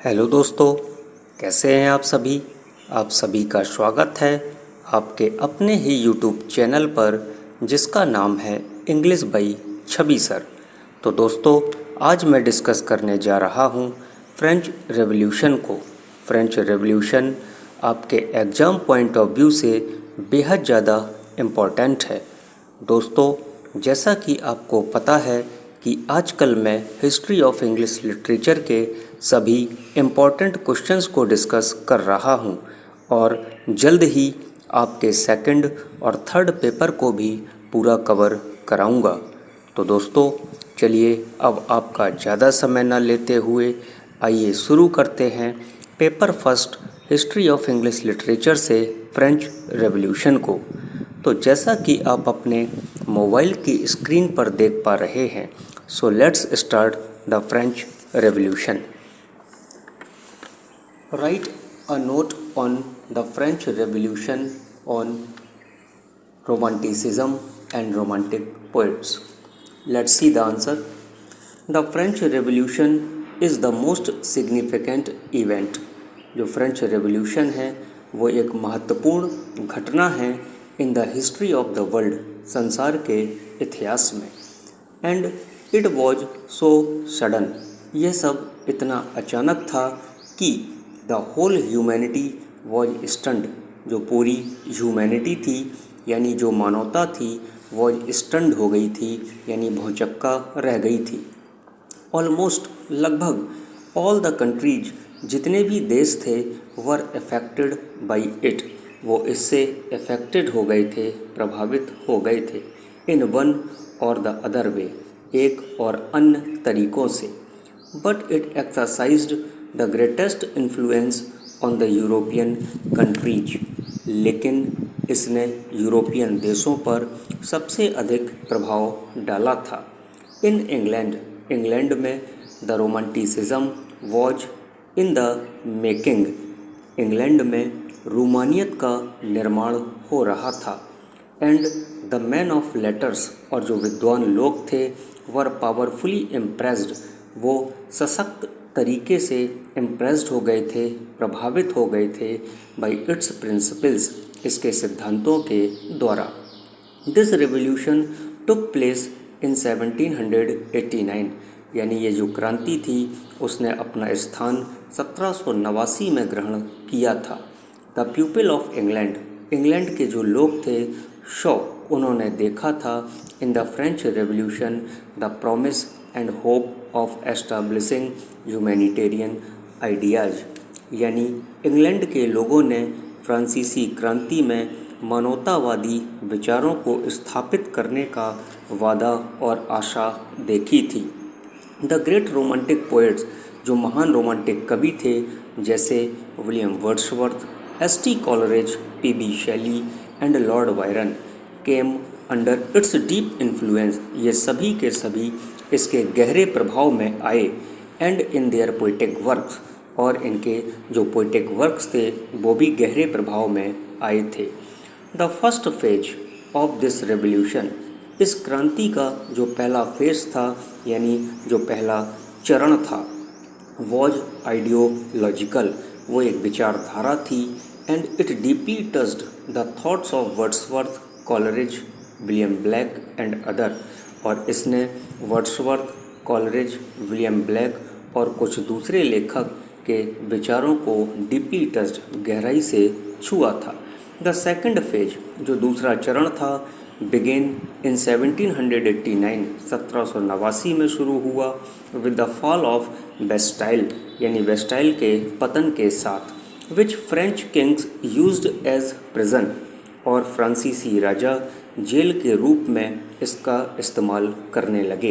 Hello दोस्तों, कैसे हैं आप सभी। आप सभी का स्वागत है आपके अपने ही यूट्यूब चैनल पर जिसका नाम है इंग्लिश बाई छवि सर। तो दोस्तों, आज मैं डिस्कस करने जा रहा हूँ फ्रेंच रेवोल्यूशन को। फ्रेंच रेवोल्यूशन आपके एग्ज़ाम पॉइंट ऑफ व्यू से बेहद ज़्यादा इम्पोर्टेंट है। दोस्तों, जैसा कि आपको पता है कि आजकल मैं हिस्ट्री ऑफ इंग्लिश लिटरेचर के सभी इम्पॉर्टेंट क्वेश्चंस को डिस्कस कर रहा हूं और जल्द ही आपके सेकंड और थर्ड पेपर को भी पूरा कवर कराऊंगा। तो दोस्तों, चलिए अब आपका ज़्यादा समय न लेते हुए आइए शुरू करते हैं paper first history of English literature से फ्रेंच रेवोल्यूशन को। तो जैसा कि आप अपने मोबाइल की स्क्रीन पर देख पा रहे हैं, so let's start the French revolution. Write a note on the French Revolution on Romanticism and Romantic poets. Let's see the answer. The French Revolution is the most significant event. जो French revolution है वो एक महत्वपूर्ण घटना है in the history of the world, संसार के इतिहास में। And it was so sudden, यह सब इतना अचानक था कि the whole humanity was stunned, जो पूरी ह्यूमैनिटी थी यानी जो मानवता थी वॉज स्टन्ड हो गई थी, यानी भौचक्का रह गई थी। ऑलमोस्ट, लगभग ऑल द कंट्रीज, जितने भी देश थे, वर अफेक्टेड बाई इट, वो इससे अफेक्टेड हो गए थे, प्रभावित हो गए थे। इन वन और द अदर वे, एक और अन्य तरीक़ों से। But it exercised the greatest influence on the European countries, लेकिन इसने यूरोपियन देशों पर सबसे अधिक प्रभाव डाला था। इन इंग्लैंड, इंग्लैंड में the romanticism was in the making, England में रूमानियत का निर्माण हो रहा था। And the man of letters, और जो विद्वान लोग थे, वर पावरफुली इम्प्रेस्ड, वो सशक्त तरीके से इम्प्रेस्ड हो गए थे, प्रभावित हो गए थे बाई इट्स प्रिंसिपल्स, इसके सिद्धांतों के द्वारा। This revolution took place in 1789, यानी ये जो क्रांति थी उसने अपना स्थान 1789 में ग्रहण किया था। The people of England, England के जो लोग थे, शो, उन्होंने देखा था in the French revolution the promise and hope of establishing humanitarian ideas, यानी इंग्लैंड के लोगों ने फ्रांसीसी क्रांति में मानवतावादी विचारों को स्थापित करने का वादा और आशा देखी थी। द ग्रेट रोमांटिक पोएट्स, जो महान रोमांटिक कवि थे, जैसे William Wordsworth, S T. Coleridge, P B. Shelley and Lord Byron, came under its deep influence, ये सभी के सभी इसके गहरे प्रभाव में आए। And in their poetic works, और इनके जो पोइटिक वर्क्स थे वो भी गहरे प्रभाव में आए थे। The first phase of this revolution, इस क्रांति का जो पहला फेज था, यानी जो पहला चरण था, वॉज आइडियोलॉजिकल, वो एक विचारधारा थी। And it deeply touched the thoughts of Wordsworth, Coleridge, William black and other, और इसने वर्ड्सवर्थ, कॉलरिज, विलियम ब्लैक और कुछ दूसरे लेखक के विचारों को डीपली टच्ड, गहराई से छुआ था। द सेकंड फेज, जो दूसरा चरण था, बिगेन इन 1789, 1789 में शुरू हुआ, with the fall of Bastille, यानी बेस्टाइल के पतन के साथ, which French kings used as prison, और फ्रांसीसी राजा जेल के रूप में इसका इस्तेमाल करने लगे।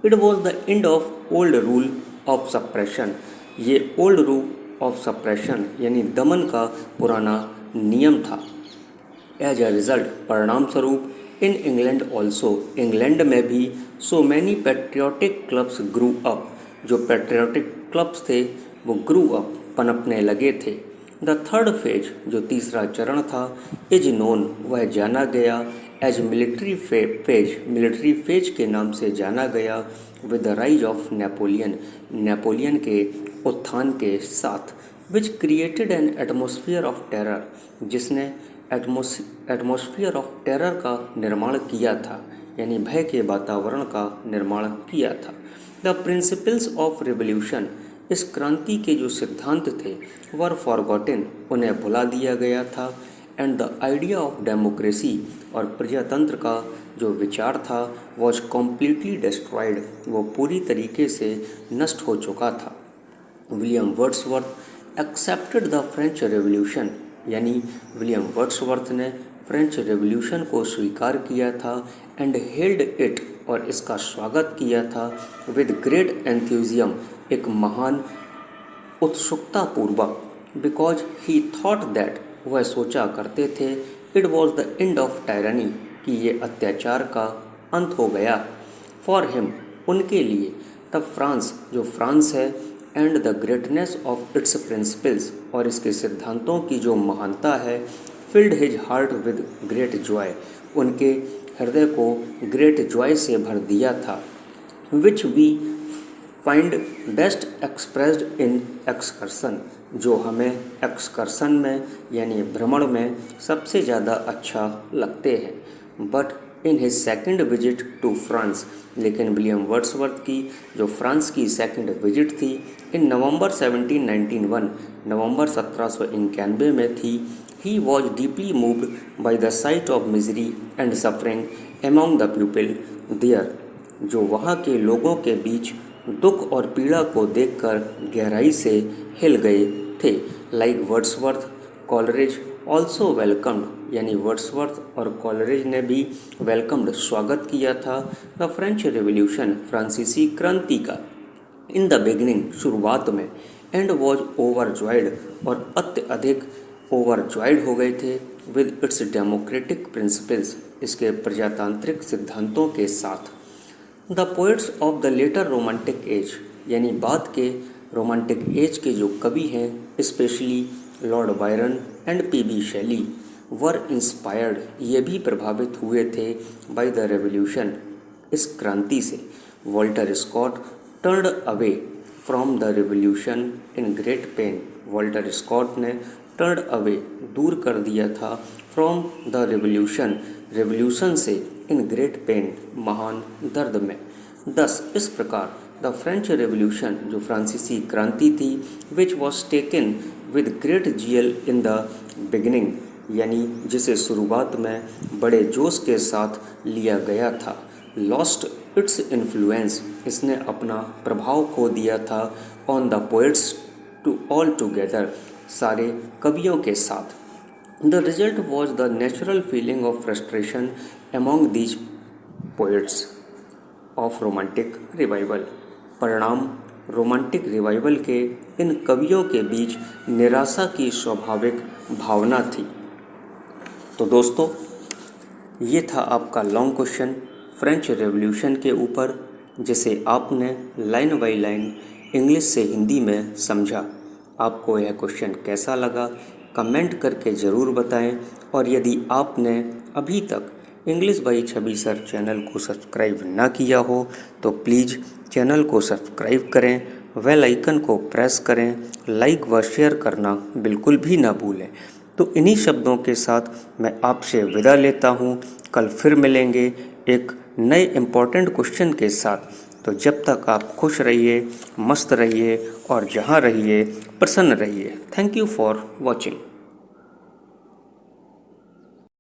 It was the end of old rule of suppression, ये ओल्ड रूल ऑफ सप्रेशन यानी दमन का पुराना नियम था। एज अ रिजल्ट, परिणाम स्वरूप, इन इंग्लैंड ऑल्सो, इंग्लैंड में भी, so many patriotic clubs grew up, जो पेट्रियाटिक क्लब्स थे वो ग्रू अप, पनपने लगे थे। द थर्ड फेज, जो तीसरा चरण था, इज नोन, वह जाना गया, as military phase, military phase के नाम से जाना गया, with the rise of Napoleon, Napoleon के उत्थान के साथ, which created an atmosphere of terror, जिसने एटमोसफियर ऑफ टेरर का निर्माण किया था, यानी भय के वातावरण का निर्माण किया था। द प्रिंसिपल्स ऑफ रिवोल्यूशन, इस क्रांति के जो सिद्धांत थे वर फॉरगॉटन, उन्हें भुला दिया गया था। And the idea of democracy, और प्रजातंत्र का जो विचार था वॉज कम्प्लीटली डिस्ट्रॉयड, वो पूरी तरीके से नष्ट हो चुका था। William Wordsworth accepted the French revolution, यानी विलियम वर्ड्सवर्थ ने फ्रेंच रेवोल्यूशन को स्वीकार किया था। एंड हेल्ड इट, और इसका स्वागत किया था, विद ग्रेट एंथ्यूजियम, एक महान उत्सुकता पूर्वक, बिकॉज ही थॉट दैट, वह सोचा करते थे, it was the end of tyranny, कि ये अत्याचार का अंत हो गया। फॉर हिम, उनके लिए, तब फ्रांस, जो फ्रांस है, and the greatness of its principles, और इसके सिद्धांतों की जो महानता है, filled his heart with great joy, उनके हृदय को ग्रेट जॉय से भर दिया था। Which we find best expressed in Excursion, जो हमें एक्सकर्सन में यानी भ्रमण में सबसे ज़्यादा अच्छा लगते हैं। But in his second visit to France, लेकिन विलियम वर्ड्सवर्थ की जो फ्रांस की सेकेंड विजिट थी, इन नवंबर 1791, नवंबर 1791 में थी, he was deeply moved by the sight of misery and suffering among the people there, जो वहाँ के लोगों के बीच दुख और पीड़ा को देखकर गहराई से हिल गए थे। Like Wordsworth, Coleridge also welcomed, यानी वर्ड्सवर्थ और कॉलरिज ने भी वेलकम्ड, स्वागत किया था, द फ्रेंच रेवोल्यूशन, फ्रांसीसी क्रांति का, इन द बिगिनिंग, शुरुआत में, एंड वॉज ओवरजॉयड, और अत्यधिक ओवरजॉयड हो गए थे, विद इट्स डेमोक्रेटिक प्रिंसिपल्स, इसके प्रजातांत्रिक सिद्धांतों के साथ। The poets of the later romantic age, यानी बाद के रोमांटिक एज के जो कवि हैं, specially Lord Byron and P B. Shelley, were inspired, ये भी प्रभावित हुए थे, बाय द रेवोल्यूशन, इस क्रांति से। Walter Scott turned away from the revolution in great pain, Walter Scott ने टर्न्ड अवे, दूर कर दिया था, फ्रॉम द रेवोल्यूशन, रेवोल्यूशन से, इन ग्रेट पेन, महान दर्द में। दस, इस प्रकार, द फ्रेंच रेवोल्यूशन, जो फ्रांसीसी क्रांति थी, which was taken with great जियल इन द बिगिनिंग, यानी जिसे शुरुआत में बड़े जोश के साथ लिया गया था, लॉस्ट इट्स इन्फ्लुएंस, इसने अपना प्रभाव खो दिया था, on the poets to all together, सारे कवियों के साथ। The result was the natural feeling of frustration among these poets of romantic revival, परिणाम रोमांटिक रिवाइवल के इन कवियों के बीच निराशा की स्वाभाविक भावना थी। तो दोस्तों, ये था आपका लॉन्ग क्वेश्चन फ्रेंच रेवोल्यूशन के ऊपर, जिसे आपने लाइन बाय लाइन इंग्लिश से हिंदी में समझा। आपको यह क्वेश्चन कैसा लगा कमेंट करके ज़रूर बताएं, और यदि आपने अभी तक English by Chhavi sir channel को सब्सक्राइब ना किया हो तो प्लीज़ चैनल को सब्सक्राइब करें, बेल आइकन को प्रेस करें, लाइक व शेयर करना बिल्कुल भी ना भूलें। तो इन्हीं शब्दों के साथ मैं आपसे विदा लेता हूँ। कल फिर मिलेंगे एक नए इम्पोर्टेंट क्वेश्चन के साथ। तो जब तक आप खुश रहिए, मस्त रहिए और जहाँ रहिए प्रसन्न रहिए। Thank you for watching.